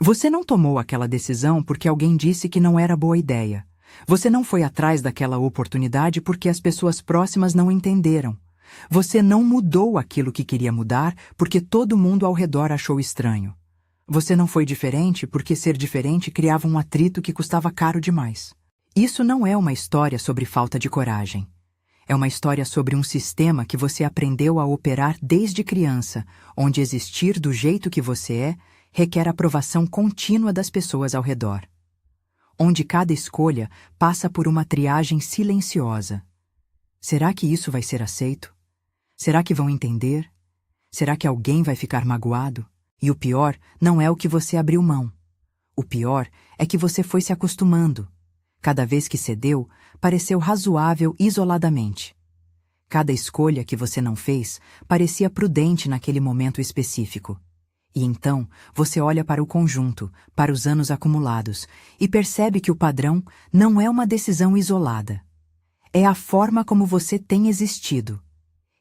Você não tomou aquela decisão porque alguém disse que não era boa ideia. Você não foi atrás daquela oportunidade porque as pessoas próximas não entenderam. Você não mudou aquilo que queria mudar porque todo mundo ao redor achou estranho. Você não foi diferente porque ser diferente criava um atrito que custava caro demais. Isso não é uma história sobre falta de coragem. É uma história sobre um sistema que você aprendeu a operar desde criança, onde existir do jeito que você é requer aprovação contínua das pessoas ao redor. Onde cada escolha passa por uma triagem silenciosa. Será que isso vai ser aceito? Será que vão entender? Será que alguém vai ficar magoado? E o pior não é o que você abriu mão. O pior é que você foi se acostumando. Cada vez que cedeu, pareceu razoável isoladamente. Cada escolha que você não fez parecia prudente naquele momento específico. E então, você olha para o conjunto, para os anos acumulados, e percebe que o padrão não é uma decisão isolada. É a forma como você tem existido.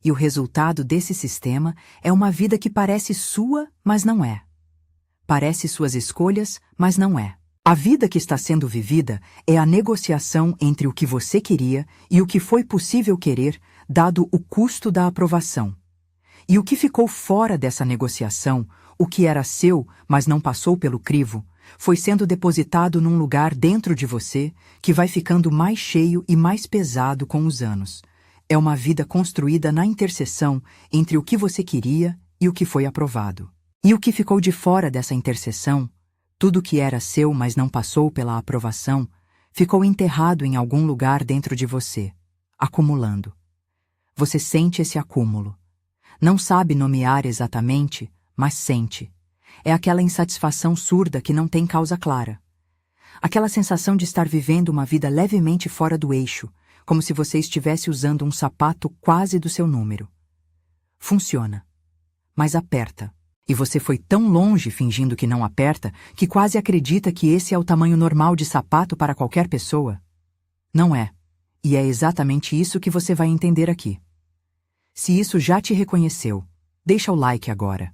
E o resultado desse sistema é uma vida que parece sua, mas não é. Parece suas escolhas, mas não é. A vida que está sendo vivida é a negociação entre o que você queria e o que foi possível querer, dado o custo da aprovação. E o que ficou fora dessa negociação, o que era seu, mas não passou pelo crivo, foi sendo depositado num lugar dentro de você que vai ficando mais cheio e mais pesado com os anos. É uma vida construída na interseção entre o que você queria e o que foi aprovado. E o que ficou de fora dessa interseção, tudo que era seu, mas não passou pela aprovação, ficou enterrado em algum lugar dentro de você, acumulando. Você sente esse acúmulo. Não sabe nomear exatamente, mas sente. É aquela insatisfação surda que não tem causa clara. Aquela sensação de estar vivendo uma vida levemente fora do eixo, como se você estivesse usando um sapato quase do seu número. Funciona, mas aperta. E você foi tão longe fingindo que não aperta, que quase acredita que esse é o tamanho normal de sapato para qualquer pessoa. Não é. E é exatamente isso que você vai entender aqui. Se isso já te reconheceu, deixa o like agora.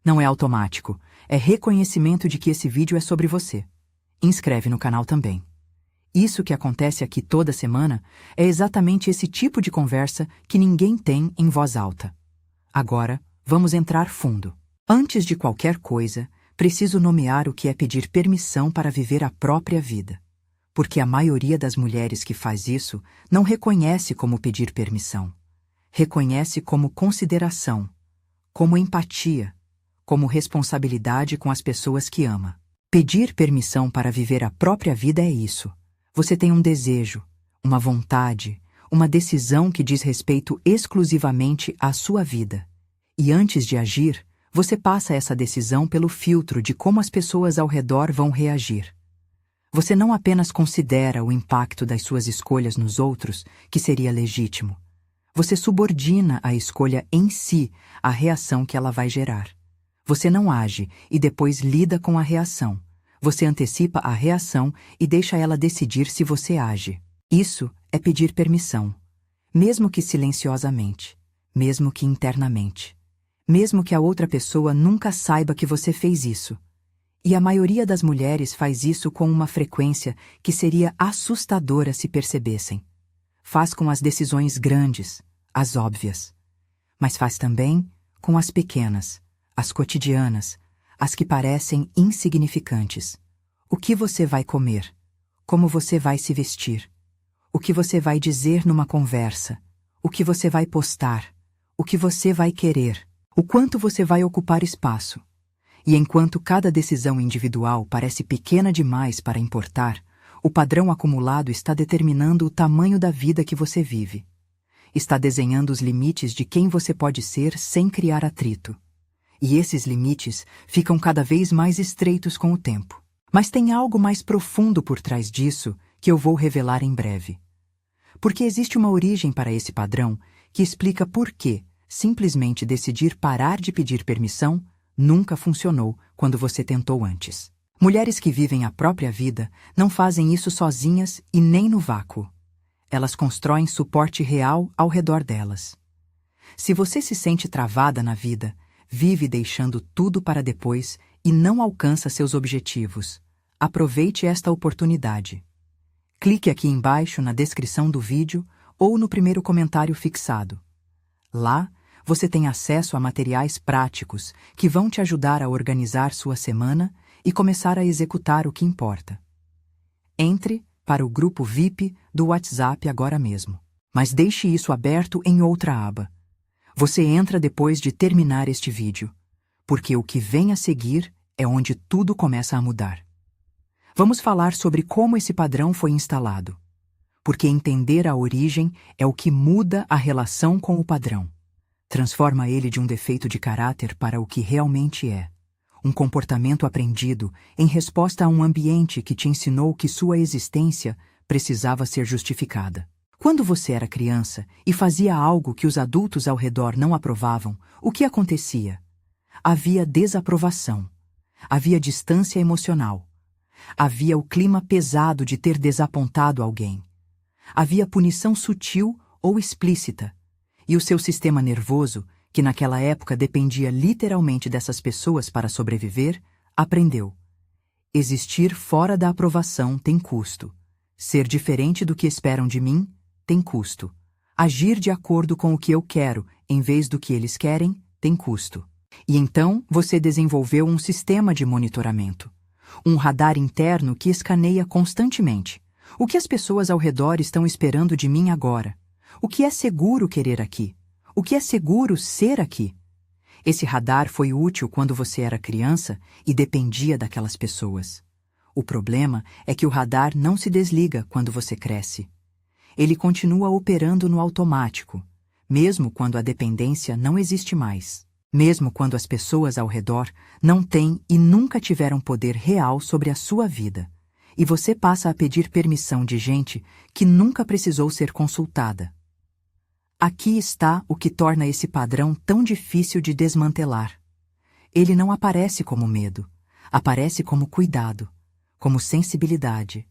Não é automático, é reconhecimento de que esse vídeo é sobre você. Inscreve no canal também. Isso que acontece aqui toda semana é exatamente esse tipo de conversa que ninguém tem em voz alta. Agora, vamos entrar fundo. Antes de qualquer coisa, preciso nomear o que é pedir permissão para viver a própria vida. Porque a maioria das mulheres que faz isso não reconhece como pedir permissão. Reconhece como consideração, como empatia, como responsabilidade com as pessoas que ama. Pedir permissão para viver a própria vida é isso. Você tem um desejo, uma vontade, uma decisão que diz respeito exclusivamente à sua vida. E antes de agir, você passa essa decisão pelo filtro de como as pessoas ao redor vão reagir. Você não apenas considera o impacto das suas escolhas nos outros, que seria legítimo. Você subordina a escolha em si à reação que ela vai gerar. Você não age e depois lida com a reação. Você antecipa a reação e deixa ela decidir se você age. Isso é pedir permissão, mesmo que silenciosamente, mesmo que internamente. Mesmo que a outra pessoa nunca saiba que você fez isso. E a maioria das mulheres faz isso com uma frequência que seria assustadora se percebessem. Faz com as decisões grandes, as óbvias. Mas faz também com as pequenas, as cotidianas, as que parecem insignificantes. O que você vai comer? Como você vai se vestir? O que você vai dizer numa conversa? O que você vai postar? O que você vai querer? O quanto você vai ocupar espaço. E enquanto cada decisão individual parece pequena demais para importar, o padrão acumulado está determinando o tamanho da vida que você vive. Está desenhando os limites de quem você pode ser sem criar atrito. E esses limites ficam cada vez mais estreitos com o tempo. Mas tem algo mais profundo por trás disso que eu vou revelar em breve. Porque existe uma origem para esse padrão que explica por que simplesmente decidir parar de pedir permissão nunca funcionou quando você tentou antes. Mulheres que vivem a própria vida não fazem isso sozinhas e nem no vácuo. Elas constroem suporte real ao redor delas. Se você se sente travada na vida, vive deixando tudo para depois e não alcança seus objetivos. Aproveite esta oportunidade. Clique aqui embaixo na descrição do vídeo ou no primeiro comentário fixado. Lá, você tem acesso a materiais práticos que vão te ajudar a organizar sua semana e começar a executar o que importa. Entre para o grupo VIP do WhatsApp agora mesmo. Mas deixe isso aberto em outra aba. Você entra depois de terminar este vídeo, porque o que vem a seguir é onde tudo começa a mudar. Vamos falar sobre como esse padrão foi instalado, porque entender a origem é o que muda a relação com o padrão. Transforma ele de um defeito de caráter para o que realmente é. Um comportamento aprendido em resposta a um ambiente que te ensinou que sua existência precisava ser justificada. Quando você era criança e fazia algo que os adultos ao redor não aprovavam, o que acontecia? Havia desaprovação. Havia distância emocional. Havia o clima pesado de ter desapontado alguém. Havia punição sutil ou explícita. E o seu sistema nervoso, que naquela época dependia literalmente dessas pessoas para sobreviver, aprendeu. Existir fora da aprovação tem custo. Ser diferente do que esperam de mim tem custo. Agir de acordo com o que eu quero, em vez do que eles querem, tem custo. E então você desenvolveu um sistema de monitoramento. Um radar interno que escaneia constantemente. O que as pessoas ao redor estão esperando de mim agora? O que é seguro querer aqui? O que é seguro ser aqui? Esse radar foi útil quando você era criança e dependia daquelas pessoas. O problema é que o radar não se desliga quando você cresce. Ele continua operando no automático, mesmo quando a dependência não existe mais. Mesmo quando as pessoas ao redor não têm e nunca tiveram poder real sobre a sua vida. E você passa a pedir permissão de gente que nunca precisou ser consultada. Aqui está o que torna esse padrão tão difícil de desmantelar. Ele não aparece como medo, aparece como cuidado, como sensibilidade,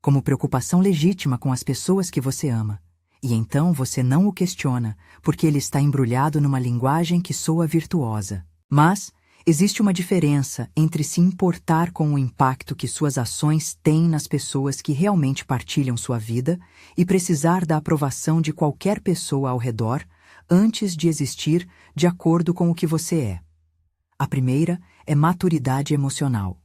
como preocupação legítima com as pessoas que você ama. E então você não o questiona, porque ele está embrulhado numa linguagem que soa virtuosa. Mas existe uma diferença entre se importar com o impacto que suas ações têm nas pessoas que realmente partilham sua vida e precisar da aprovação de qualquer pessoa ao redor antes de existir de acordo com o que você é. A primeira é maturidade emocional.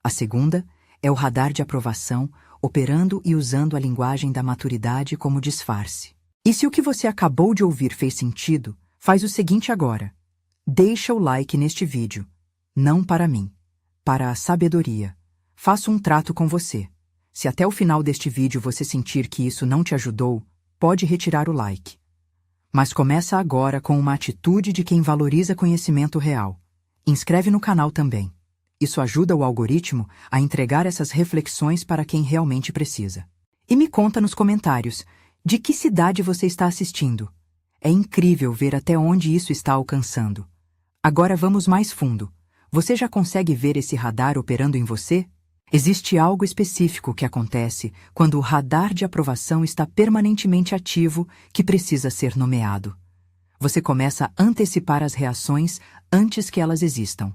A segunda é o radar de aprovação operando e usando a linguagem da maturidade como disfarce. E se o que você acabou de ouvir fez sentido, faz o seguinte agora. Deixa o like neste vídeo. Não para mim. Para a sabedoria. Faço um trato com você. Se até o final deste vídeo você sentir que isso não te ajudou, pode retirar o like. Mas começa agora com uma atitude de quem valoriza conhecimento real. Inscreve no canal também. Isso ajuda o algoritmo a entregar essas reflexões para quem realmente precisa. E me conta nos comentários, de que cidade você está assistindo? É incrível ver até onde isso está alcançando. Agora vamos mais fundo. Você já consegue ver esse radar operando em você? Existe algo específico que acontece quando o radar de aprovação está permanentemente ativo que precisa ser nomeado. Você começa a antecipar as reações antes que elas existam.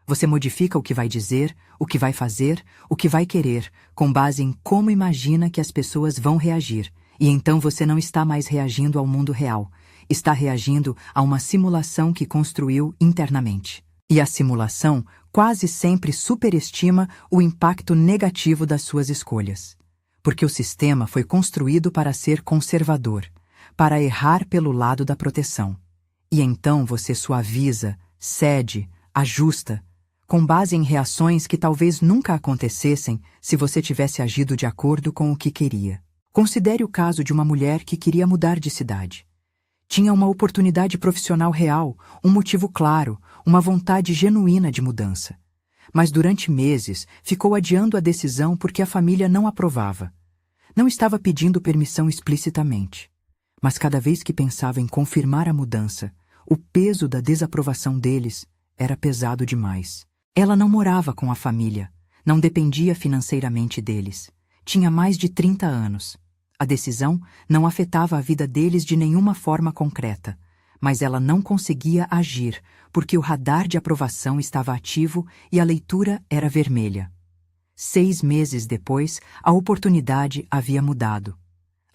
Você modifica o que vai dizer, o que vai fazer, o que vai querer, com base em como imagina que as pessoas vão reagir. E então você não está mais reagindo ao mundo real. Está reagindo a uma simulação que construiu internamente. E a simulação quase sempre superestima o impacto negativo das suas escolhas. Porque o sistema foi construído para ser conservador, para errar pelo lado da proteção. E então você suaviza, cede, ajusta, com base em reações que talvez nunca acontecessem se você tivesse agido de acordo com o que queria. Considere o caso de uma mulher que queria mudar de cidade. Tinha uma oportunidade profissional real, um motivo claro, uma vontade genuína de mudança. Mas durante meses ficou adiando a decisão porque a família não aprovava. Não estava pedindo permissão explicitamente. Mas cada vez que pensava em confirmar a mudança, o peso da desaprovação deles era pesado demais. Ela não morava com a família, não dependia financeiramente deles. Tinha mais de 30 anos. A decisão não afetava a vida deles de nenhuma forma concreta, mas ela não conseguia agir, porque o radar de aprovação estava ativo e a leitura era vermelha. 6 meses depois, a oportunidade havia mudado.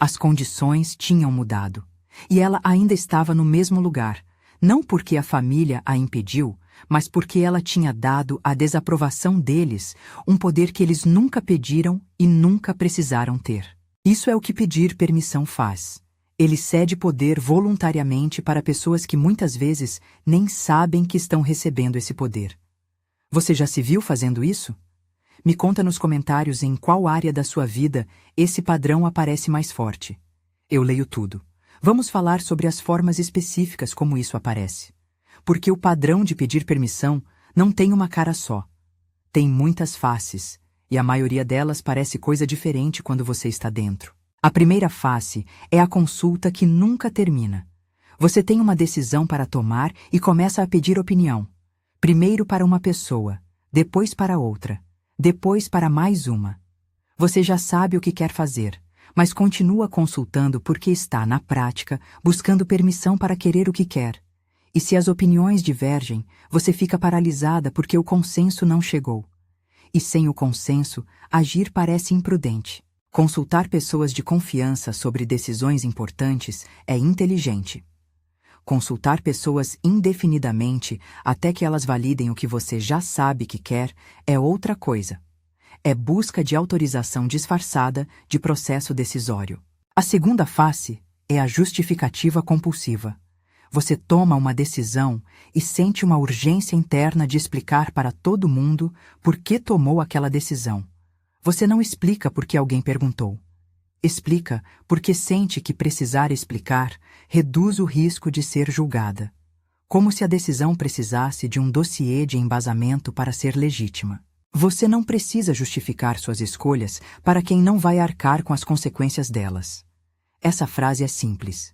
As condições tinham mudado. E ela ainda estava no mesmo lugar, não porque a família a impediu, mas porque ela tinha dado à desaprovação deles um poder que eles nunca pediram e nunca precisaram ter. Isso é o que pedir permissão faz. Ele cede poder voluntariamente para pessoas que muitas vezes nem sabem que estão recebendo esse poder. Você já se viu fazendo isso? Me conta nos comentários em qual área da sua vida esse padrão aparece mais forte. Eu leio tudo. Vamos falar sobre as formas específicas como isso aparece. Porque o padrão de pedir permissão não tem uma cara só. Tem muitas faces, e a maioria delas parece coisa diferente quando você está dentro. A primeira face é a consulta que nunca termina. Você tem uma decisão para tomar e começa a pedir opinião. Primeiro para uma pessoa, depois para outra, depois para mais uma. Você já sabe o que quer fazer, mas continua consultando porque está, na prática, buscando permissão para querer o que quer. E se as opiniões divergem, você fica paralisada porque o consenso não chegou. E sem o consenso, agir parece imprudente. Consultar pessoas de confiança sobre decisões importantes é inteligente. Consultar pessoas indefinidamente até que elas validem o que você já sabe que quer é outra coisa. É busca de autorização disfarçada de processo decisório. A segunda face é a justificativa compulsiva. Você toma uma decisão e sente uma urgência interna de explicar para todo mundo por que tomou aquela decisão. Você não explica porque alguém perguntou. Explica porque sente que precisar explicar reduz o risco de ser julgada. Como se a decisão precisasse de um dossiê de embasamento para ser legítima. Você não precisa justificar suas escolhas para quem não vai arcar com as consequências delas. Essa frase é simples.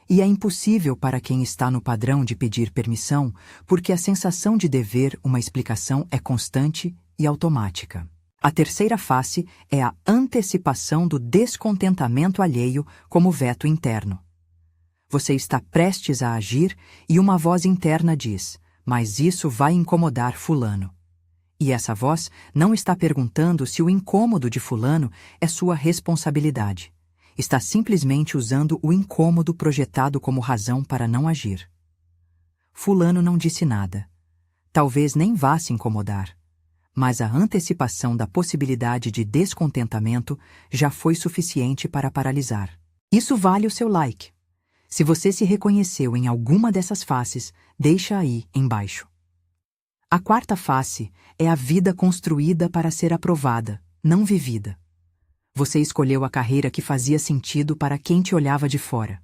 E é impossível para quem está no padrão de pedir permissão, porque a sensação de dever uma explicação é constante e automática. A terceira face é a antecipação do descontentamento alheio como veto interno. Você está prestes a agir e uma voz interna diz, mas isso vai incomodar fulano. E essa voz não está perguntando se o incômodo de fulano é sua responsabilidade. Está simplesmente usando o incômodo projetado como razão para não agir. Fulano não disse nada. Talvez nem vá se incomodar. Mas a antecipação da possibilidade de descontentamento já foi suficiente para paralisar. Isso vale o seu like. Se você se reconheceu em alguma dessas faces, deixa aí embaixo. A quarta face é a vida construída para ser aprovada, não vivida. Você escolheu a carreira que fazia sentido para quem te olhava de fora.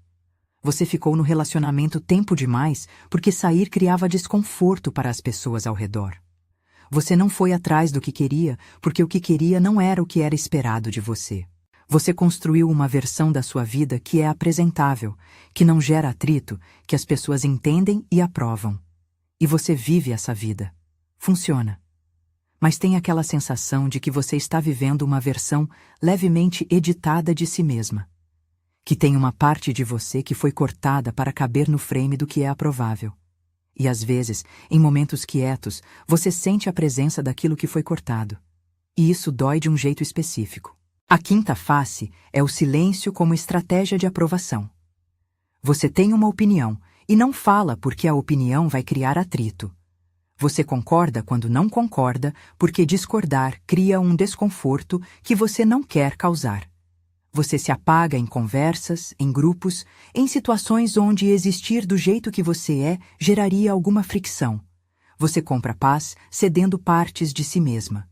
Você ficou no relacionamento tempo demais porque sair criava desconforto para as pessoas ao redor. Você não foi atrás do que queria porque o que queria não era o que era esperado de você. Você construiu uma versão da sua vida que é apresentável, que não gera atrito, que as pessoas entendem e aprovam. E você vive essa vida. Funciona. Mas tem aquela sensação de que você está vivendo uma versão levemente editada de si mesma. Que tem uma parte de você que foi cortada para caber no frame do que é aprovável. E às vezes, em momentos quietos, você sente a presença daquilo que foi cortado. E isso dói de um jeito específico. A quinta face é o silêncio como estratégia de aprovação. Você tem uma opinião e não fala porque a opinião vai criar atrito. Você concorda quando não concorda porque discordar cria um desconforto que você não quer causar. Você se apaga em conversas, em grupos, em situações onde existir do jeito que você é geraria alguma fricção. Você compra paz cedendo partes de si mesma.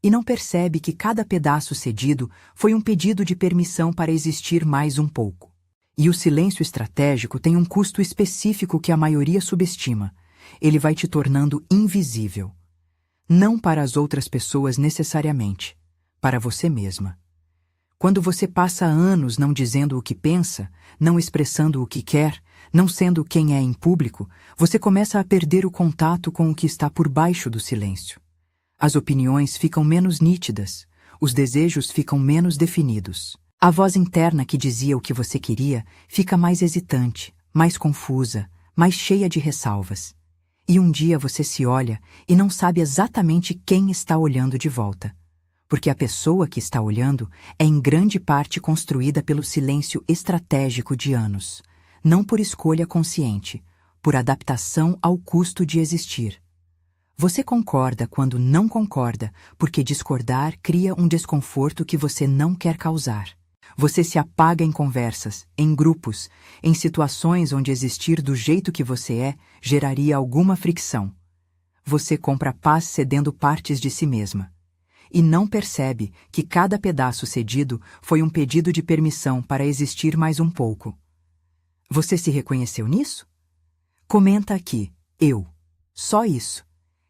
E não percebe que cada pedaço cedido foi um pedido de permissão para existir mais um pouco. E o silêncio estratégico tem um custo específico que a maioria subestima. Ele vai te tornando invisível. Não para as outras pessoas necessariamente, para você mesma. Quando você passa anos não dizendo o que pensa, não expressando o que quer, não sendo quem é em público, você começa a perder o contato com o que está por baixo do silêncio. As opiniões ficam menos nítidas, os desejos ficam menos definidos. A voz interna que dizia o que você queria fica mais hesitante, mais confusa, mas cheia de ressalvas. E um dia você se olha e não sabe exatamente quem está olhando de volta. Porque a pessoa que está olhando é em grande parte construída pelo silêncio estratégico de anos, não por escolha consciente, por adaptação ao custo de existir. Você concorda quando não concorda, porque discordar cria um desconforto que você não quer causar. Você se apaga em conversas, em grupos, em situações onde existir do jeito que você é geraria alguma fricção. Você compra paz cedendo partes de si mesma. E não percebe que cada pedaço cedido foi um pedido de permissão para existir mais um pouco. Você se reconheceu nisso? Comenta aqui, eu. Só isso.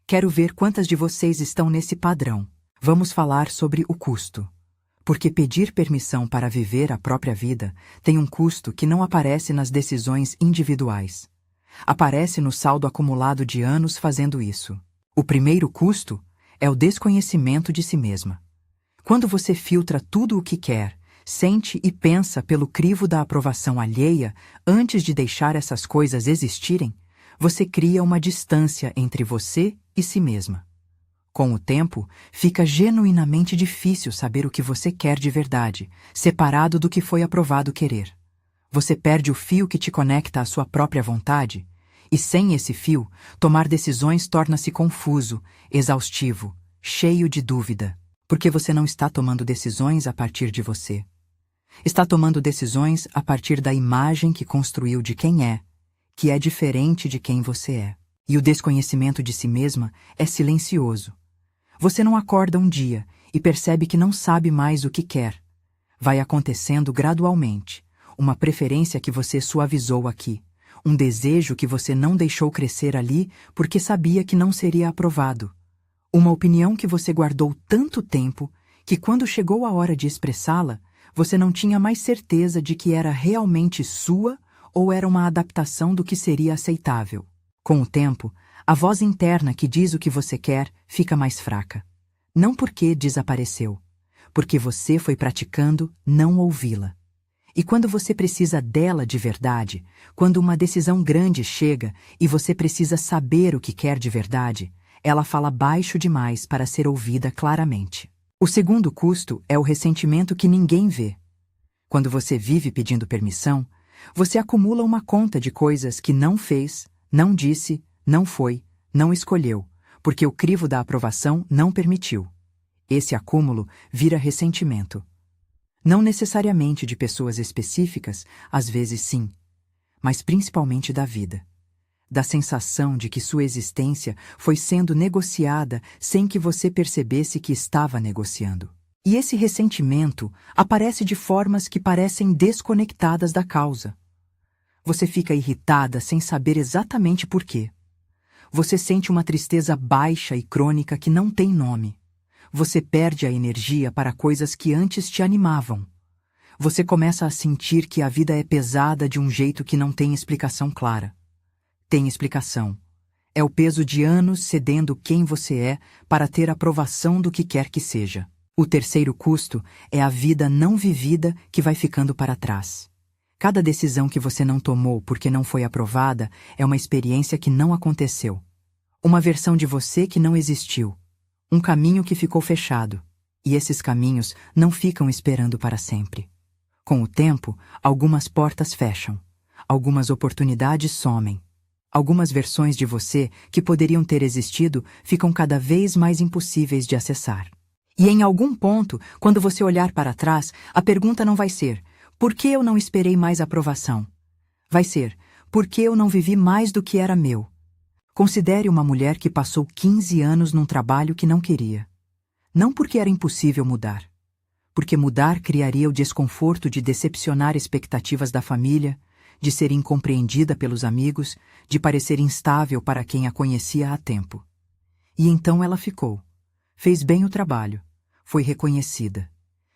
Quero ver quantas de vocês estão nesse padrão. Vamos falar sobre o custo. Porque pedir permissão para viver a própria vida tem um custo que não aparece nas decisões individuais. Aparece no saldo acumulado de anos fazendo isso. O primeiro custo é o desconhecimento de si mesma. Quando você filtra tudo o que quer, sente e pensa pelo crivo da aprovação alheia antes de deixar essas coisas existirem, você cria uma distância entre você e si mesma. Com o tempo, fica genuinamente difícil saber o que você quer de verdade, separado do que foi aprovado querer. Você perde o fio que te conecta à sua própria vontade, e sem esse fio, tomar decisões torna-se confuso, exaustivo, cheio de dúvida, porque você não está tomando decisões a partir de você. Está tomando decisões a partir da imagem que construiu de quem é, que é diferente de quem você é. E o desconhecimento de si mesma é silencioso. Você não acorda um dia e percebe que não sabe mais o que quer. Vai acontecendo gradualmente, uma preferência que você suavizou aqui, um desejo que você não deixou crescer ali porque sabia que não seria aprovado. Uma opinião que você guardou tanto tempo que quando chegou a hora de expressá-la, você não tinha mais certeza de que era realmente sua ou era uma adaptação do que seria aceitável. Com o tempo, a voz interna que diz o que você quer fica mais fraca. Não porque desapareceu, porque você foi praticando não ouvi-la. E quando você precisa dela de verdade, quando uma decisão grande chega e você precisa saber o que quer de verdade, ela fala baixo demais para ser ouvida claramente. O segundo custo é o ressentimento que ninguém vê. Quando você vive pedindo permissão, você acumula uma conta de coisas que não fez, não disse, não foi, não escolheu, porque o crivo da aprovação não permitiu. Esse acúmulo vira ressentimento. Não necessariamente de pessoas específicas, às vezes sim, mas principalmente da vida. Da sensação de que sua existência foi sendo negociada sem que você percebesse que estava negociando. E esse ressentimento aparece de formas que parecem desconectadas da causa. Você fica irritada sem saber exatamente por quê. Você sente uma tristeza baixa e crônica que não tem nome. Você perde a energia para coisas que antes te animavam. Você começa a sentir que a vida é pesada de um jeito que não tem explicação clara. Tem explicação. É o peso de anos cedendo quem você é para ter aprovação do que quer que seja. O terceiro custo é a vida não vivida que vai ficando para trás. Cada decisão que você não tomou porque não foi aprovada é uma experiência que não aconteceu. Uma versão de você que não existiu. Um caminho que ficou fechado. E esses caminhos não ficam esperando para sempre. Com o tempo, algumas portas fecham. Algumas oportunidades somem. Algumas versões de você que poderiam ter existido ficam cada vez mais impossíveis de acessar. E em algum ponto, quando você olhar para trás, a pergunta não vai ser: por que eu não esperei mais aprovação? Vai ser: por que eu não vivi mais do que era meu? Considere uma mulher que passou 15 anos num trabalho que não queria. Não porque era impossível mudar. Porque mudar criaria o desconforto de decepcionar expectativas da família, de ser incompreendida pelos amigos, de parecer instável para quem a conhecia há tempo. E então ela ficou. Fez bem o trabalho. Foi reconhecida.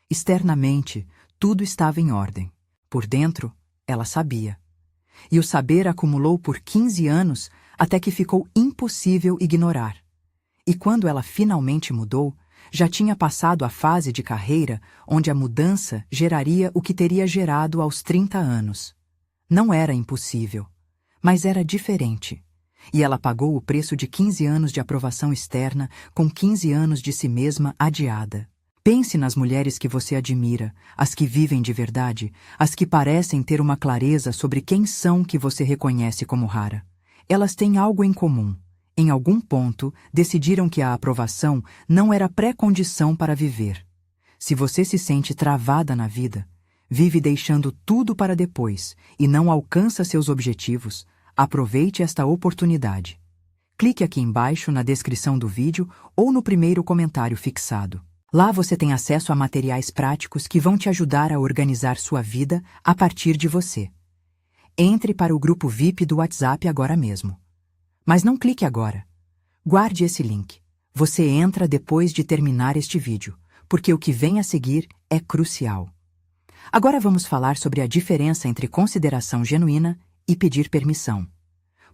Externamente, tudo estava em ordem. Por dentro, ela sabia. E o saber acumulou por 15 anos até que ficou impossível ignorar. E quando ela finalmente mudou, já tinha passado a fase de carreira onde a mudança geraria o que teria gerado aos 30 anos. Não era impossível, Mas era diferente. E ela pagou o preço de 15 anos de aprovação externa com 15 anos de si mesma adiada. Pense nas mulheres que você admira, as que vivem de verdade, as que parecem ter uma clareza sobre quem são que você reconhece como rara. Elas têm algo em comum. Em algum ponto, decidiram que a aprovação não era pré-condição para viver. Se você se sente travada na vida, vive deixando tudo para depois e não alcança seus objetivos, aproveite esta oportunidade. Clique aqui embaixo na descrição do vídeo ou no primeiro comentário fixado. Lá você tem acesso a materiais práticos que vão te ajudar a organizar sua vida a partir de você. Entre para o grupo VIP do WhatsApp agora mesmo. Mas não clique agora. Guarde esse link. Você entra depois de terminar este vídeo, porque o que vem a seguir é crucial. Agora vamos falar sobre a diferença entre consideração genuína e pedir permissão.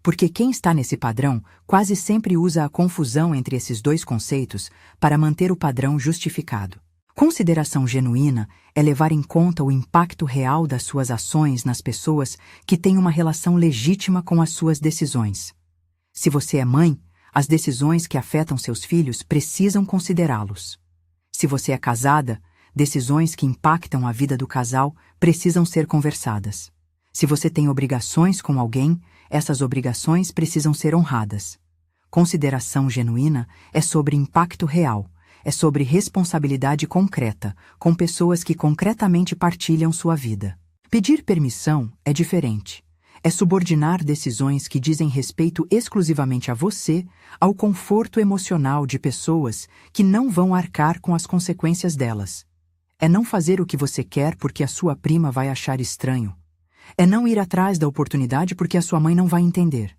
Porque quem está nesse padrão quase sempre usa a confusão entre esses dois conceitos para manter o padrão justificado. Consideração genuína é levar em conta o impacto real das suas ações nas pessoas que têm uma relação legítima com as suas decisões. Se você é mãe, as decisões que afetam seus filhos precisam considerá-los. Se você é casada, decisões que impactam a vida do casal precisam ser conversadas. Se você tem obrigações com alguém, essas obrigações precisam ser honradas. Consideração genuína é sobre impacto real, é sobre responsabilidade concreta, com pessoas que concretamente partilham sua vida. Pedir permissão é diferente. É subordinar decisões que dizem respeito exclusivamente a você ao conforto emocional de pessoas que não vão arcar com as consequências delas. É não fazer o que você quer porque a sua prima vai achar estranho. É não ir atrás da oportunidade porque a sua mãe não vai entender.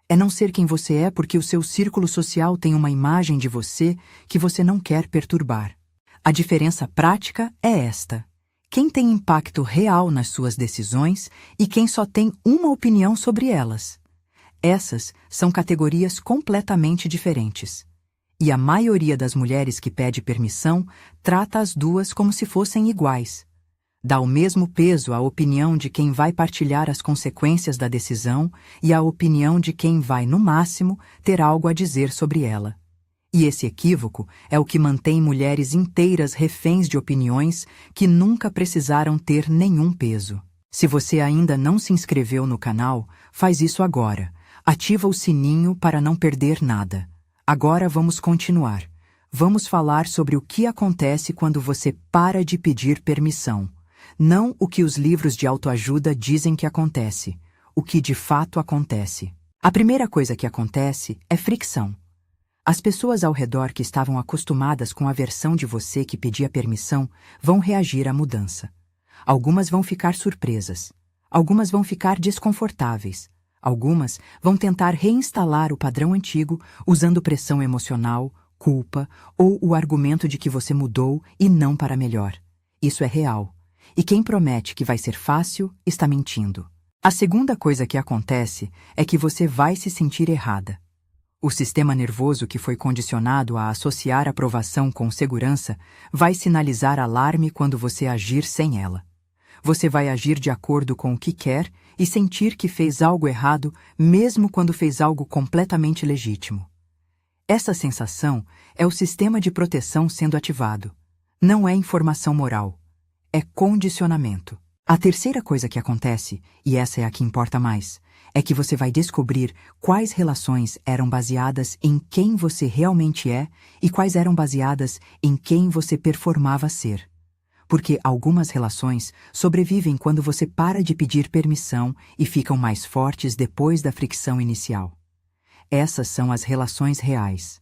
É não ser quem você é porque o seu círculo social tem uma imagem de você que você não quer perturbar. A diferença prática é esta. Quem tem impacto real nas suas decisões e quem só tem uma opinião sobre elas. Essas são categorias completamente diferentes. E a maioria das mulheres que pede permissão trata as duas como se fossem iguais. Dá o mesmo peso à opinião de quem vai partilhar as consequências da decisão e à opinião de quem vai, no máximo, ter algo a dizer sobre ela. E esse equívoco é o que mantém mulheres inteiras reféns de opiniões que nunca precisaram ter nenhum peso. Se você ainda não se inscreveu no canal, faz isso agora. Ativa o sininho para não perder nada. Agora vamos continuar. Vamos falar sobre o que acontece quando você para de pedir permissão. Não o que os livros de autoajuda dizem que acontece, o que de fato acontece. A primeira coisa que acontece é fricção. As pessoas ao redor que estavam acostumadas com a versão de você que pedia permissão vão reagir à mudança. Algumas vão ficar surpresas. Algumas vão ficar desconfortáveis. Algumas vão tentar reinstalar o padrão antigo usando pressão emocional, culpa ou o argumento de que você mudou e não para melhor. Isso é real. E quem promete que vai ser fácil está mentindo. A segunda coisa que acontece é que você vai se sentir errada. O sistema nervoso que foi condicionado a associar aprovação com segurança vai sinalizar alarme quando você agir sem ela. Você vai agir de acordo com o que quer e sentir que fez algo errado mesmo quando fez algo completamente legítimo. Essa sensação é o sistema de proteção sendo ativado. Não é informação moral. É condicionamento. A terceira coisa que acontece, e essa é a que importa mais, é que você vai descobrir quais relações eram baseadas em quem você realmente é e quais eram baseadas em quem você performava ser. Porque algumas relações sobrevivem quando você para de pedir permissão e ficam mais fortes depois da fricção inicial. Essas são as relações reais.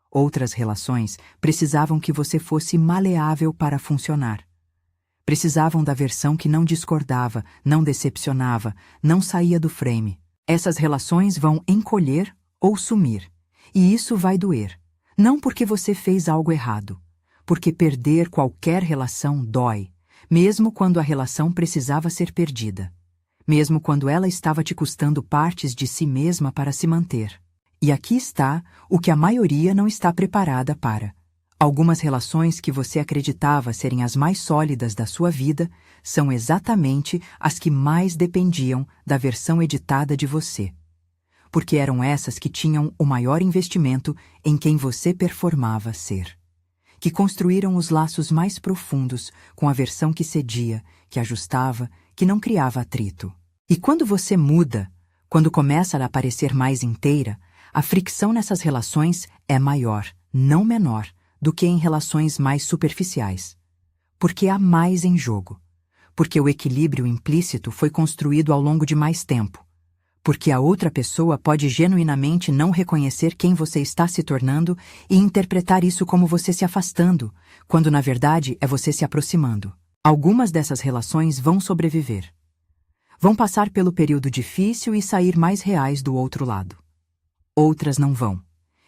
Outras relações precisavam que você fosse maleável para funcionar. Precisavam da versão que não discordava, não decepcionava, não saía do frame. Essas relações vão encolher ou sumir. E isso vai doer. Não porque você fez algo errado. Porque perder qualquer relação dói, mesmo quando a relação precisava ser perdida. Mesmo quando ela estava te custando partes de si mesma para se manter. E aqui está o que a maioria não está preparada para: Algumas relações que você acreditava serem as mais sólidas da sua vida são exatamente as que mais dependiam da versão editada de você. Porque eram essas que tinham o maior investimento em quem você performava ser. Que construíram os laços mais profundos com a versão que cedia, que ajustava, que não criava atrito. E quando você muda, quando começa a aparecer mais inteira, a fricção nessas relações é maior, não menor, do que em relações mais superficiais. Porque há mais em jogo. Porque o equilíbrio implícito foi construído ao longo de mais tempo. Porque a outra pessoa pode genuinamente não reconhecer quem você está se tornando e interpretar isso como você se afastando, quando na verdade é você se aproximando. Algumas dessas relações vão sobreviver. Vão passar pelo período difícil e sair mais reais do outro lado. Outras não vão.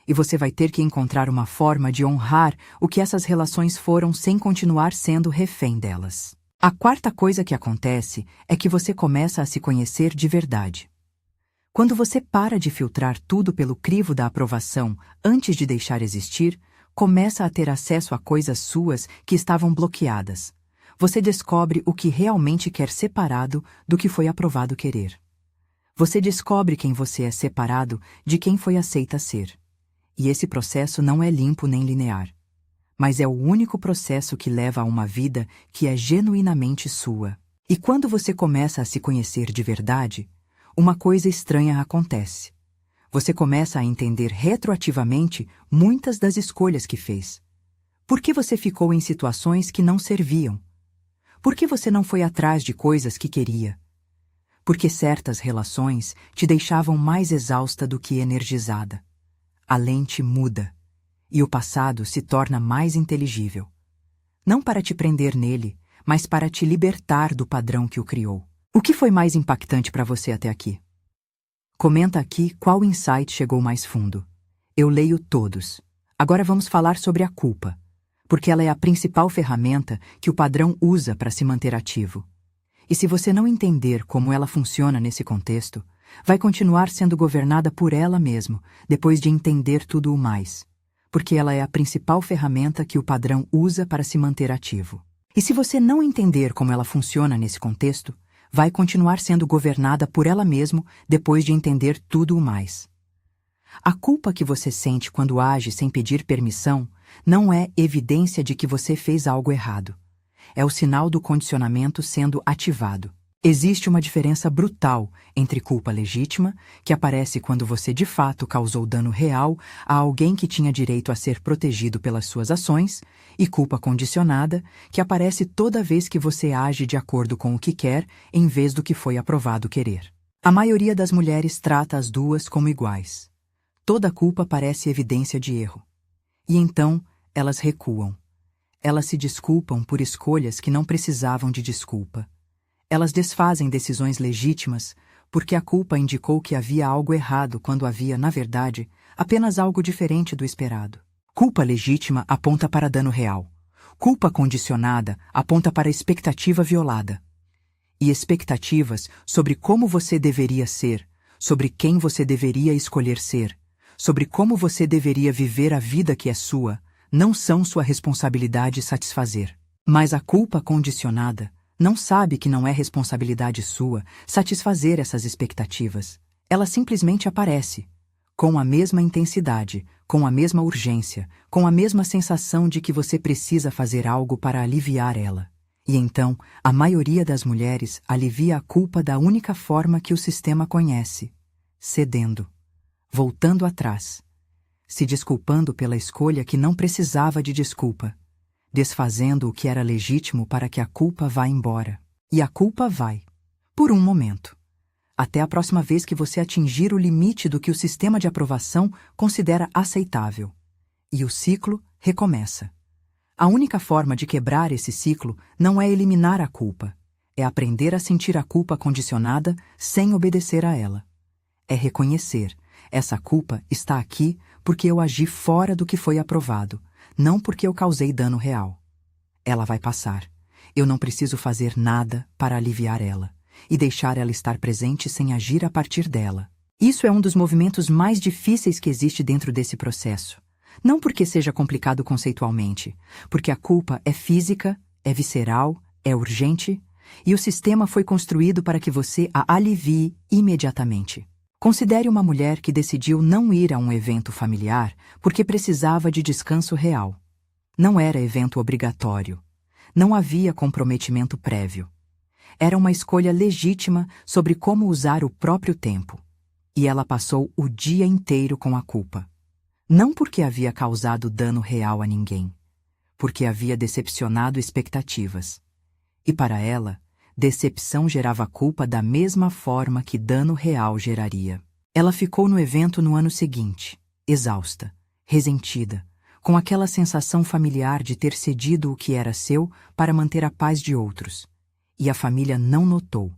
E você vai ter que encontrar uma forma de honrar o que essas relações foram sem continuar sendo refém delas. A quarta coisa que acontece é que você começa a se conhecer de verdade. Quando você para de filtrar tudo pelo crivo da aprovação antes de deixar existir, começa a ter acesso a coisas suas que estavam bloqueadas. Você descobre o que realmente quer separado do que foi aprovado querer. Você descobre quem você é separado de quem foi aceita ser. E esse processo não é limpo nem linear. Mas é o único processo que leva a uma vida que é genuinamente sua. E quando você começa a se conhecer de verdade, uma coisa estranha acontece. Você começa a entender retroativamente muitas das escolhas que fez. Por que você ficou em situações que não serviam? Por que você não foi atrás de coisas que queria? Porque certas relações te deixavam mais exausta do que energizada. A lente muda, e o passado se torna mais inteligível. Não para te prender nele, mas para te libertar do padrão que o criou. O que foi mais impactante para você até aqui? Comenta aqui qual insight chegou mais fundo. Eu leio todos. Agora vamos falar sobre a culpa, porque ela é a principal ferramenta que o padrão usa para se manter ativo. E se você não entender como ela funciona nesse contexto, vai continuar sendo governada por ela mesma, depois de entender tudo o mais. Porque ela é a principal ferramenta que o padrão usa para se manter ativo. E se você não entender como ela funciona nesse contexto, vai continuar sendo governada por ela mesma depois de entender tudo o mais. A culpa que você sente quando age sem pedir permissão não é evidência de que você fez algo errado. É o sinal do condicionamento sendo ativado. Existe uma diferença brutal entre culpa legítima, que aparece quando você de fato causou dano real a alguém que tinha direito a ser protegido pelas suas ações, e culpa condicionada, que aparece toda vez que você age de acordo com o que quer, em vez do que foi aprovado querer. A maioria das mulheres trata as duas como iguais. Toda culpa parece evidência de erro. E então, elas recuam. Elas se desculpam por escolhas que não precisavam de desculpa. Elas desfazem decisões legítimas porque a culpa indicou que havia algo errado quando havia, na verdade, apenas algo diferente do esperado. Culpa legítima aponta para dano real. Culpa condicionada aponta para expectativa violada. E expectativas sobre como você deveria ser, sobre quem você deveria escolher ser, sobre como você deveria viver a vida que é sua, não são sua responsabilidade satisfazer. Mas a culpa condicionada não sabe que não é responsabilidade sua satisfazer essas expectativas. Ela simplesmente aparece, com a mesma intensidade, com a mesma urgência, com a mesma sensação de que você precisa fazer algo para aliviar ela. E então, a maioria das mulheres alivia a culpa da única forma que o sistema conhece: cedendo, voltando atrás, se desculpando pela escolha que não precisava de desculpa, desfazendo o que era legítimo para que a culpa vá embora. E a culpa vai, por um momento, até a próxima vez que você atingir o limite do que o sistema de aprovação considera aceitável. E o ciclo recomeça. A única forma de quebrar esse ciclo não é eliminar a culpa, é aprender a sentir a culpa condicionada sem obedecer a ela. É reconhecer: essa culpa está aqui porque eu agi fora do que foi aprovado, não porque eu causei dano real. Ela vai passar. Eu não preciso fazer nada para aliviar ela e deixar ela estar presente sem agir a partir dela. Isso é um dos movimentos mais difíceis que existe dentro desse processo. Não porque seja complicado conceitualmente, porque a culpa é física, é visceral, é urgente, e o sistema foi construído para que você a alivie imediatamente. Considere uma mulher que decidiu não ir a um evento familiar porque precisava de descanso real. Não era evento obrigatório. Não havia comprometimento prévio. Era uma escolha legítima sobre como usar o próprio tempo. E ela passou o dia inteiro com a culpa. Não porque havia causado dano real a ninguém, porque havia decepcionado expectativas. E para ela, decepção gerava culpa da mesma forma que dano real geraria. Ela ficou no evento no ano seguinte, exausta, ressentida, com aquela sensação familiar de ter cedido o que era seu para manter a paz de outros. E a família não notou,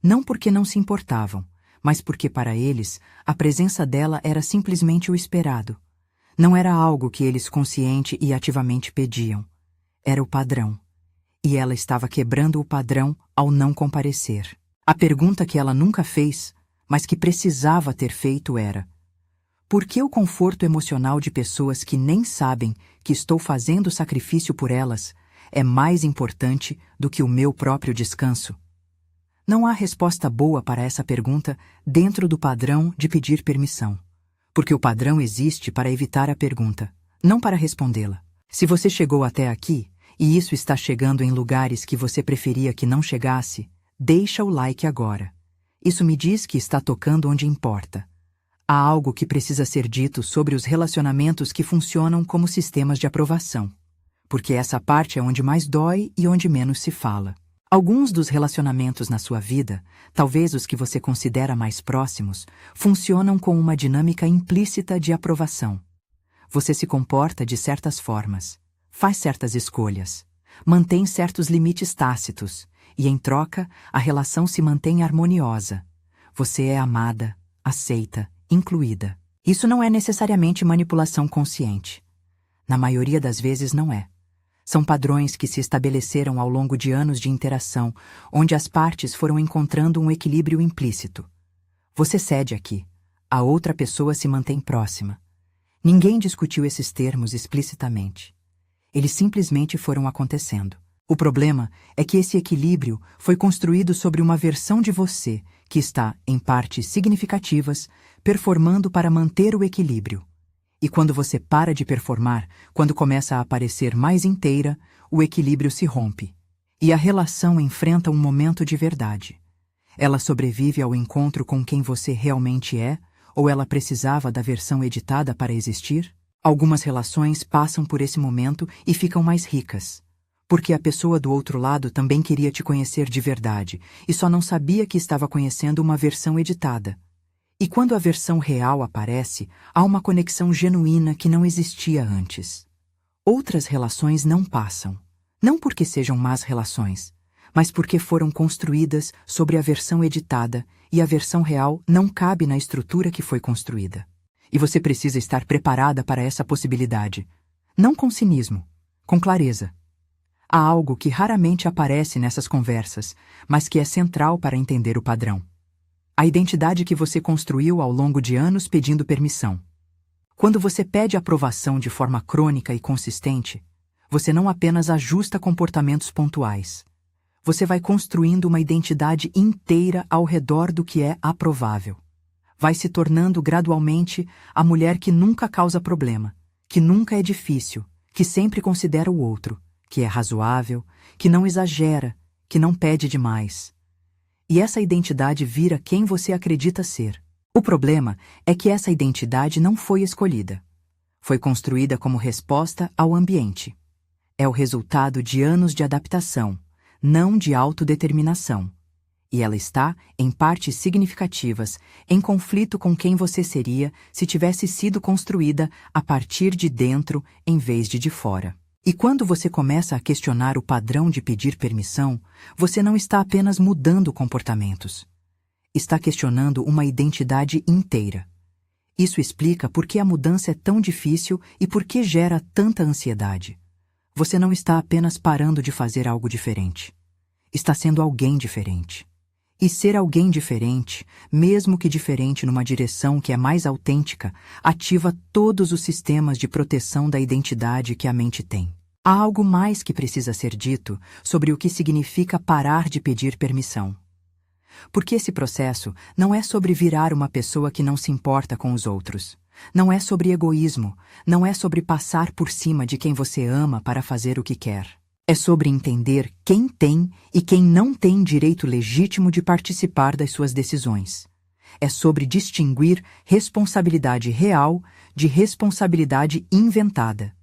não porque não se importavam, mas porque para eles a presença dela era simplesmente o esperado. Não era algo que eles consciente e ativamente pediam. Era o padrão. E ela estava quebrando o padrão ao não comparecer. A pergunta que ela nunca fez, mas que precisava ter feito era: por que o conforto emocional de pessoas que nem sabem que estou fazendo sacrifício por elas é mais importante do que o meu próprio descanso? Não há resposta boa para essa pergunta dentro do padrão de pedir permissão. Porque o padrão existe para evitar a pergunta, não para respondê-la. Se você chegou até aqui, e isso está chegando em lugares que você preferia que não chegasse, deixa o like agora. Isso me diz que está tocando onde importa. Há algo que precisa ser dito sobre os relacionamentos que funcionam como sistemas de aprovação. Porque essa parte é onde mais dói e onde menos se fala. Alguns dos relacionamentos na sua vida, talvez os que você considera mais próximos, funcionam com uma dinâmica implícita de aprovação. Você se comporta de certas formas, faz certas escolhas, mantém certos limites tácitos, e em troca, a relação se mantém harmoniosa. Você é amada, aceita, incluída. Isso não é necessariamente manipulação consciente. Na maioria das vezes não é. São padrões que se estabeleceram ao longo de anos de interação, onde as partes foram encontrando um equilíbrio implícito. Você cede aqui, a outra pessoa se mantém próxima. Ninguém discutiu esses termos explicitamente. Eles simplesmente foram acontecendo. O problema é que esse equilíbrio foi construído sobre uma versão de você que está, em partes significativas, performando para manter o equilíbrio. E quando você para de performar, quando começa a aparecer mais inteira, o equilíbrio se rompe. E a relação enfrenta um momento de verdade. Ela sobrevive ao encontro com quem você realmente é, ou ela precisava da versão editada para existir? Algumas relações passam por esse momento e ficam mais ricas. Porque a pessoa do outro lado também queria te conhecer de verdade, e só não sabia que estava conhecendo uma versão editada. E quando a versão real aparece, há uma conexão genuína que não existia antes. Outras relações não passam, não porque sejam más relações, mas porque foram construídas sobre a versão editada e a versão real não cabe na estrutura que foi construída. E você precisa estar preparada para essa possibilidade. Não com cinismo, com clareza. Há algo que raramente aparece nessas conversas, mas que é central para entender o padrão. A identidade que você construiu ao longo de anos pedindo permissão. Quando você pede aprovação de forma crônica e consistente, você não apenas ajusta comportamentos pontuais. Você vai construindo uma identidade inteira ao redor do que é aprovável. Vai se tornando gradualmente a mulher que nunca causa problema, que nunca é difícil, que sempre considera o outro, que é razoável, que não exagera, que não pede demais. E essa identidade vira quem você acredita ser. O problema é que essa identidade não foi escolhida. Foi construída como resposta ao ambiente. É o resultado de anos de adaptação, não de autodeterminação. E ela está, em partes significativas, em conflito com quem você seria se tivesse sido construída a partir de dentro em vez de fora. E quando você começa a questionar o padrão de pedir permissão, você não está apenas mudando comportamentos. Está questionando uma identidade inteira. Isso explica por que a mudança é tão difícil e por que gera tanta ansiedade. Você não está apenas parando de fazer algo diferente. Está sendo alguém diferente. E ser alguém diferente, mesmo que diferente numa direção que é mais autêntica, ativa todos os sistemas de proteção da identidade que a mente tem. Há algo mais que precisa ser dito sobre o que significa parar de pedir permissão. Porque esse processo não é sobre virar uma pessoa que não se importa com os outros. Não é sobre egoísmo, não é sobre passar por cima de quem você ama para fazer o que quer. É sobre entender quem tem e quem não tem direito legítimo de participar das suas decisões. É sobre distinguir responsabilidade real de responsabilidade inventada.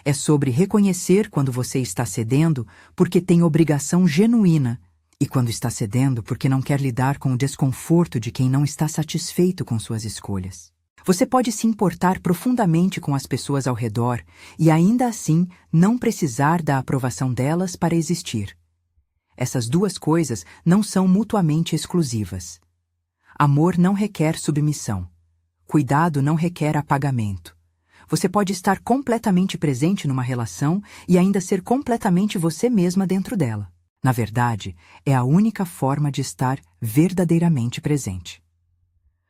É sobre reconhecer quando você está cedendo porque tem obrigação genuína e quando está cedendo porque não quer lidar com o desconforto de quem não está satisfeito com suas escolhas. Você pode se importar profundamente com as pessoas ao redor e ainda assim não precisar da aprovação delas para existir. Essas duas coisas não são mutuamente exclusivas. Amor não requer submissão. Cuidado não requer apagamento. Você pode estar completamente presente numa relação e ainda ser completamente você mesma dentro dela. Na verdade, é a única forma de estar verdadeiramente presente.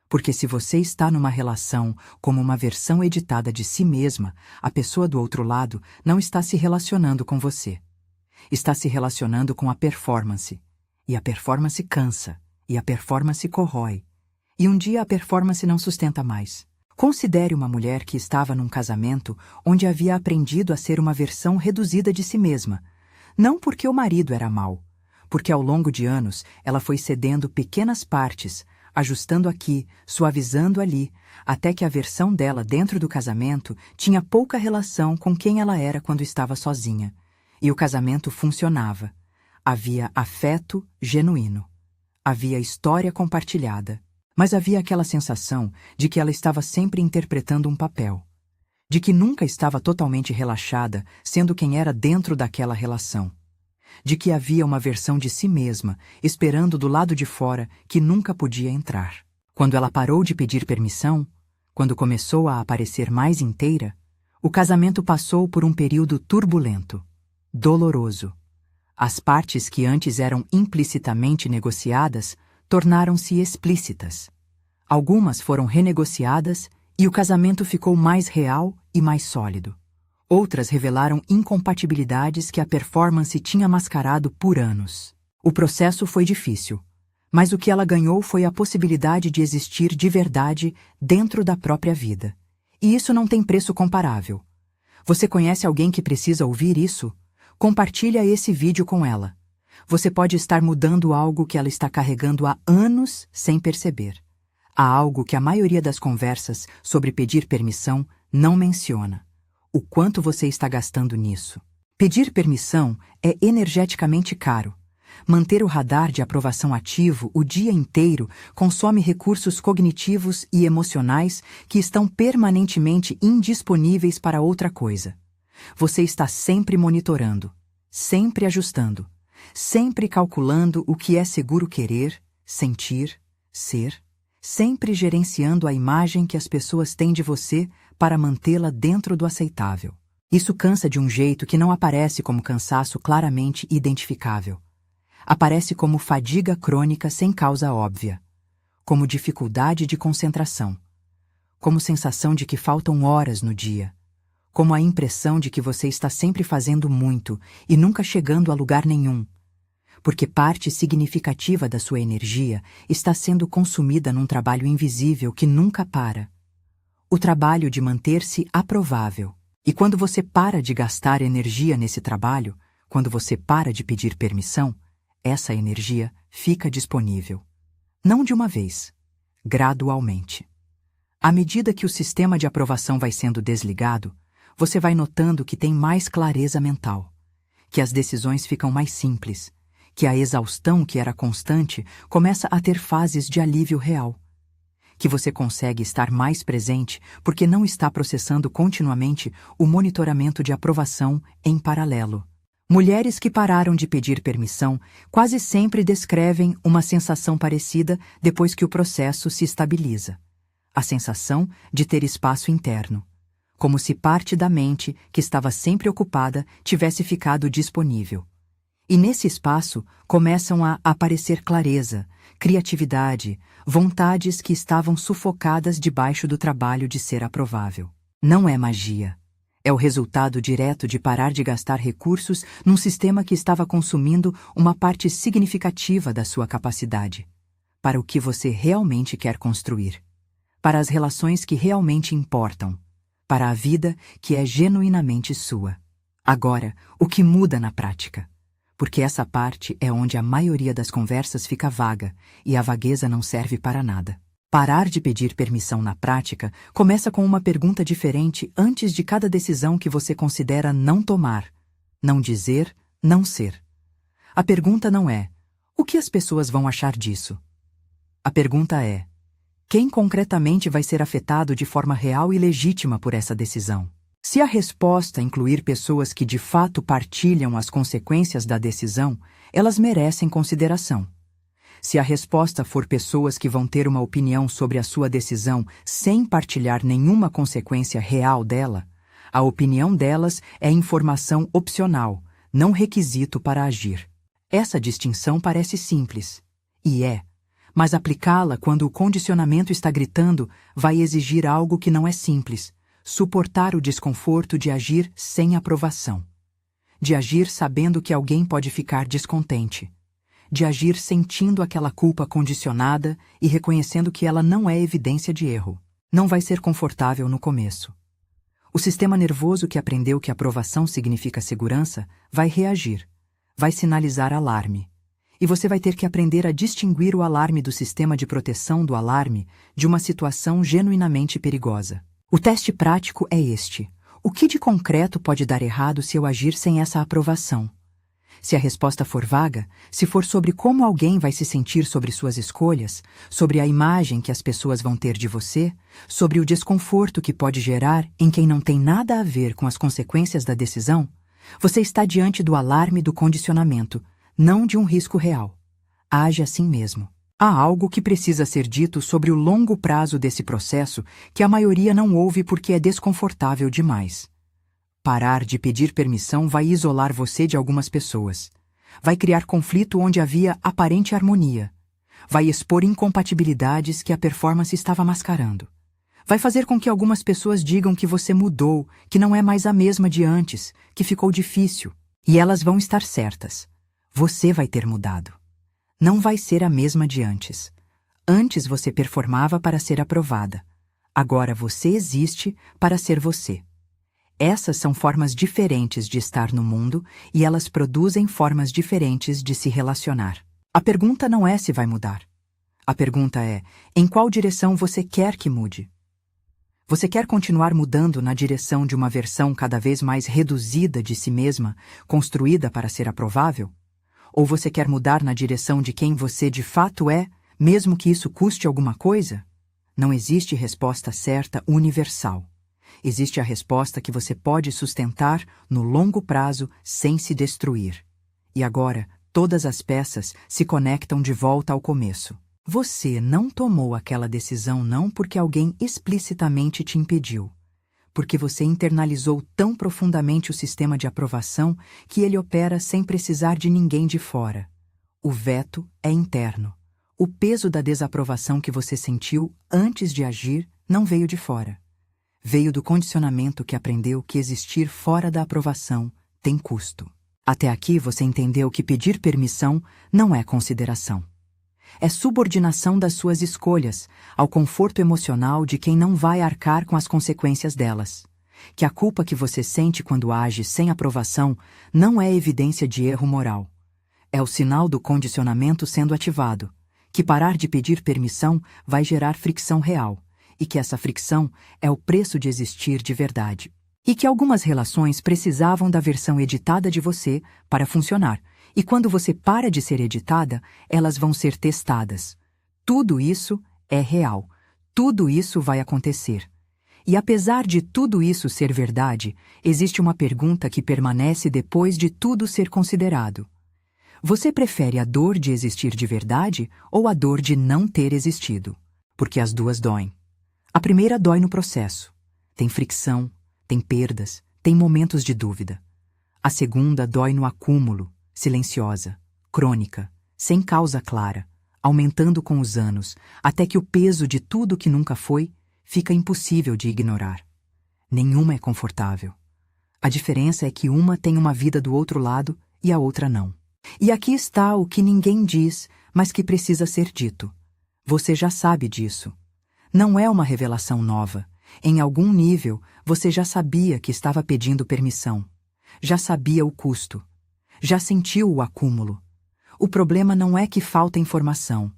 Porque se você está numa relação como uma versão editada de si mesma, a pessoa do outro lado não está se relacionando com você. Está se relacionando com a performance. E a performance cansa. E a performance corrói. E um dia a performance não sustenta mais. Considere uma mulher que estava num casamento onde havia aprendido a ser uma versão reduzida de si mesma. Não porque o marido era mau, porque ao longo de anos ela foi cedendo pequenas partes, ajustando aqui, suavizando ali, até que a versão dela dentro do casamento tinha pouca relação com quem ela era quando estava sozinha. E o casamento funcionava. Havia afeto genuíno. Havia história compartilhada. Mas havia aquela sensação de que ela estava sempre interpretando um papel. De que nunca estava totalmente relaxada, sendo quem era dentro daquela relação. De que havia uma versão de si mesma, esperando do lado de fora, que nunca podia entrar. Quando ela parou de pedir permissão, quando começou a aparecer mais inteira, o casamento passou por um período turbulento, doloroso. As partes que antes eram implicitamente negociadas tornaram-se explícitas. Algumas foram renegociadas e o casamento ficou mais real e mais sólido. Outras revelaram incompatibilidades que a performance tinha mascarado por anos. O processo foi difícil, mas o que ela ganhou foi a possibilidade de existir de verdade dentro da própria vida. E isso não tem preço comparável. Você conhece alguém que precisa ouvir isso? Compartilha esse vídeo com ela. Você pode estar mudando algo que ela está carregando há anos sem perceber. Há algo que a maioria das conversas sobre pedir permissão não menciona. O quanto você está gastando nisso. Pedir permissão é energeticamente caro. Manter o radar de aprovação ativo o dia inteiro consome recursos cognitivos e emocionais que estão permanentemente indisponíveis para outra coisa. Você está sempre monitorando, sempre ajustando, sempre calculando o que é seguro querer, sentir, ser, sempre gerenciando a imagem que as pessoas têm de você para mantê-la dentro do aceitável. Isso cansa de um jeito que não aparece como cansaço claramente identificável. Aparece como fadiga crônica sem causa óbvia, como dificuldade de concentração, como sensação de que faltam horas no dia, como a impressão de que você está sempre fazendo muito e nunca chegando a lugar nenhum, porque parte significativa da sua energia está sendo consumida num trabalho invisível que nunca para. O trabalho de manter-se aprovável. E quando você para de gastar energia nesse trabalho, quando você para de pedir permissão, essa energia fica disponível. Não de uma vez, gradualmente. À medida que o sistema de aprovação vai sendo desligado, você vai notando que tem mais clareza mental, que as decisões ficam mais simples, que a exaustão que era constante começa a ter fases de alívio real, que você consegue estar mais presente porque não está processando continuamente o monitoramento de aprovação em paralelo. Mulheres que pararam de pedir permissão quase sempre descrevem uma sensação parecida depois que o processo se estabiliza. A sensação de ter espaço interno, como se parte da mente, que estava sempre ocupada, tivesse ficado disponível. E nesse espaço começam a aparecer clareza, criatividade, vontades que estavam sufocadas debaixo do trabalho de ser aprovável. Não é magia. É o resultado direto de parar de gastar recursos num sistema que estava consumindo uma parte significativa da sua capacidade, para o que você realmente quer construir, para as relações que realmente importam, para a vida que é genuinamente sua. Agora, o que muda na prática? Porque essa parte é onde a maioria das conversas fica vaga e a vagueza não serve para nada. Parar de pedir permissão na prática começa com uma pergunta diferente antes de cada decisão que você considera não tomar, não dizer, não ser. A pergunta não é: o que as pessoas vão achar disso? A pergunta é: quem concretamente vai ser afetado de forma real e legítima por essa decisão? Se a resposta incluir pessoas que de fato partilham as consequências da decisão, elas merecem consideração. Se a resposta for pessoas que vão ter uma opinião sobre a sua decisão sem partilhar nenhuma consequência real dela, a opinião delas é informação opcional, não requisito para agir. Essa distinção parece simples, e é, mas aplicá-la quando o condicionamento está gritando vai exigir algo que não é simples: suportar o desconforto de agir sem aprovação, de agir sabendo que alguém pode ficar descontente, de agir sentindo aquela culpa condicionada e reconhecendo que ela não é evidência de erro. Não vai ser confortável no começo. O sistema nervoso que aprendeu que aprovação significa segurança vai reagir, vai sinalizar alarme. E você vai ter que aprender a distinguir o alarme do sistema de proteção do alarme de uma situação genuinamente perigosa. O teste prático é este: o que de concreto pode dar errado se eu agir sem essa aprovação? Se a resposta for vaga, se for sobre como alguém vai se sentir sobre suas escolhas, sobre a imagem que as pessoas vão ter de você, sobre o desconforto que pode gerar em quem não tem nada a ver com as consequências da decisão, você está diante do alarme do condicionamento, não de um risco real. Age assim mesmo. Há algo que precisa ser dito sobre o longo prazo desse processo que a maioria não ouve porque é desconfortável demais. Parar de pedir permissão vai isolar você de algumas pessoas. Vai criar conflito onde havia aparente harmonia. Vai expor incompatibilidades que a performance estava mascarando. Vai fazer com que algumas pessoas digam que você mudou, que não é mais a mesma de antes, que ficou difícil. E elas vão estar certas. Você vai ter mudado. Não vai ser a mesma de antes. Antes você performava para ser aprovada. Agora você existe para ser você. Essas são formas diferentes de estar no mundo e elas produzem formas diferentes de se relacionar. A pergunta não é se vai mudar. A pergunta é: em qual direção você quer que mude? Você quer continuar mudando na direção de uma versão cada vez mais reduzida de si mesma, construída para ser aprovável? Ou você quer mudar na direção de quem você de fato é, mesmo que isso custe alguma coisa? Não existe resposta certa universal. Existe a resposta que você pode sustentar no longo prazo sem se destruir. E agora, todas as peças se conectam de volta ao começo. Você não tomou aquela decisão não porque alguém explicitamente te impediu, porque você internalizou tão profundamente o sistema de aprovação que ele opera sem precisar de ninguém de fora. O veto é interno. O peso da desaprovação que você sentiu antes de agir não veio de fora. Veio do condicionamento que aprendeu que existir fora da aprovação tem custo. Até aqui você entendeu que pedir permissão não é consideração. É subordinação das suas escolhas ao conforto emocional de quem não vai arcar com as consequências delas. Que a culpa que você sente quando age sem aprovação não é evidência de erro moral. É o sinal do condicionamento sendo ativado. Que parar de pedir permissão vai gerar fricção real. E que essa fricção é o preço de existir de verdade. E que algumas relações precisavam da versão editada de você para funcionar, e quando você para de ser editada, elas vão ser testadas. Tudo isso é real. Tudo isso vai acontecer. E apesar de tudo isso ser verdade, existe uma pergunta que permanece depois de tudo ser considerado. Você prefere a dor de existir de verdade ou a dor de não ter existido? Porque as duas doem. A primeira dói no processo. Tem fricção, tem perdas, tem momentos de dúvida. A segunda dói no acúmulo. silenciosa, crônica, sem causa clara, aumentando com os anos, até que o peso de tudo que nunca foi fica impossível de ignorar. Nenhuma é confortável. A diferença é que uma tem uma vida do outro lado e a outra não. E aqui está o que ninguém diz, mas que precisa ser dito. Você já sabe disso. Não é uma revelação nova. Em algum nível, você já sabia que estava pedindo permissão. Já sabia o custo. Já sentiu o acúmulo. O problema não é que falta informação.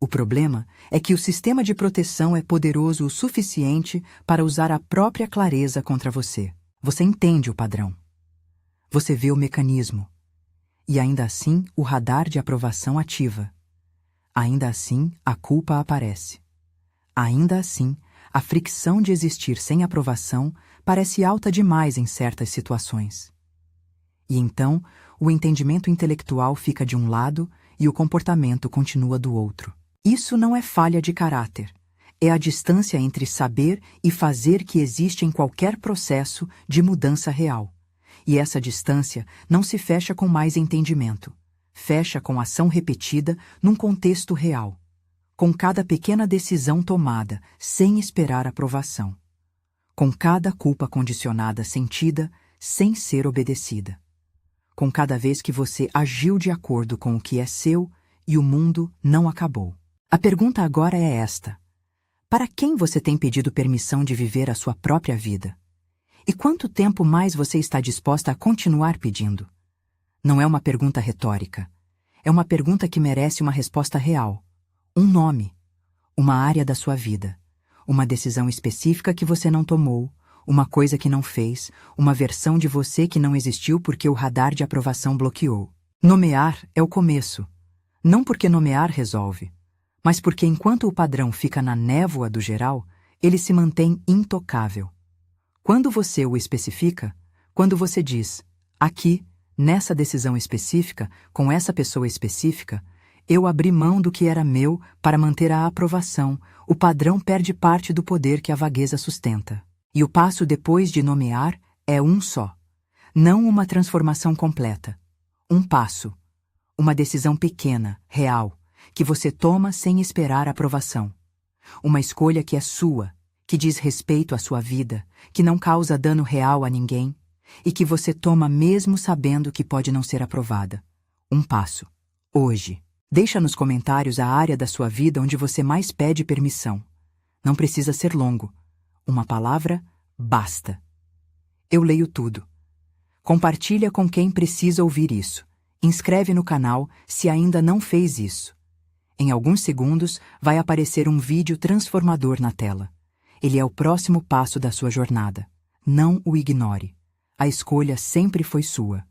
O problema é que o sistema de proteção é poderoso o suficiente para usar a própria clareza contra você. Você entende o padrão. Você vê o mecanismo. E ainda assim, o radar de aprovação ativa. Ainda assim, a culpa aparece. Ainda assim, a fricção de existir sem aprovação parece alta demais em certas situações. E então, o entendimento intelectual fica de um lado e o comportamento continua do outro. Isso não é falha de caráter. É a distância entre saber e fazer que existe em qualquer processo de mudança real. E essa distância não se fecha com mais entendimento. Fecha com ação repetida num contexto real. Com cada pequena decisão tomada, sem esperar aprovação. Com cada culpa condicionada sentida, sem ser obedecida. Com cada vez que você agiu de acordo com o que é seu e o mundo não acabou. A pergunta agora é esta: para quem você tem pedido permissão de viver a sua própria vida? E quanto tempo mais você está disposta a continuar pedindo? Não é uma pergunta retórica. É uma pergunta que merece uma resposta real. Um nome. Uma área da sua vida. Uma decisão específica que você não tomou. Uma coisa que não fez. Uma versão de você que não existiu porque o radar de aprovação bloqueou. Nomear é o começo. Não porque nomear resolve, mas porque enquanto o padrão fica na névoa do geral, ele se mantém intocável. Quando você o especifica, quando você diz, aqui, nessa decisão específica, com essa pessoa específica, eu abri mão do que era meu para manter a aprovação, o padrão perde parte do poder que a vagueza sustenta. E o passo depois de nomear é um só. Não uma transformação completa. Um passo. Uma decisão pequena, real, que você toma sem esperar aprovação. Uma escolha que é sua, que diz respeito à sua vida, que não causa dano real a ninguém e que você toma mesmo sabendo que pode não ser aprovada. Um passo. Hoje. Deixa nos comentários a área da sua vida onde você mais pede permissão. Não precisa ser longo. Uma palavra, basta. Eu leio tudo. Compartilha com quem precisa ouvir isso. Inscreve no canal se ainda não fez isso. Em alguns segundos vai aparecer um vídeo transformador na tela. Ele é o próximo passo da sua jornada. Não o ignore. A escolha sempre foi sua.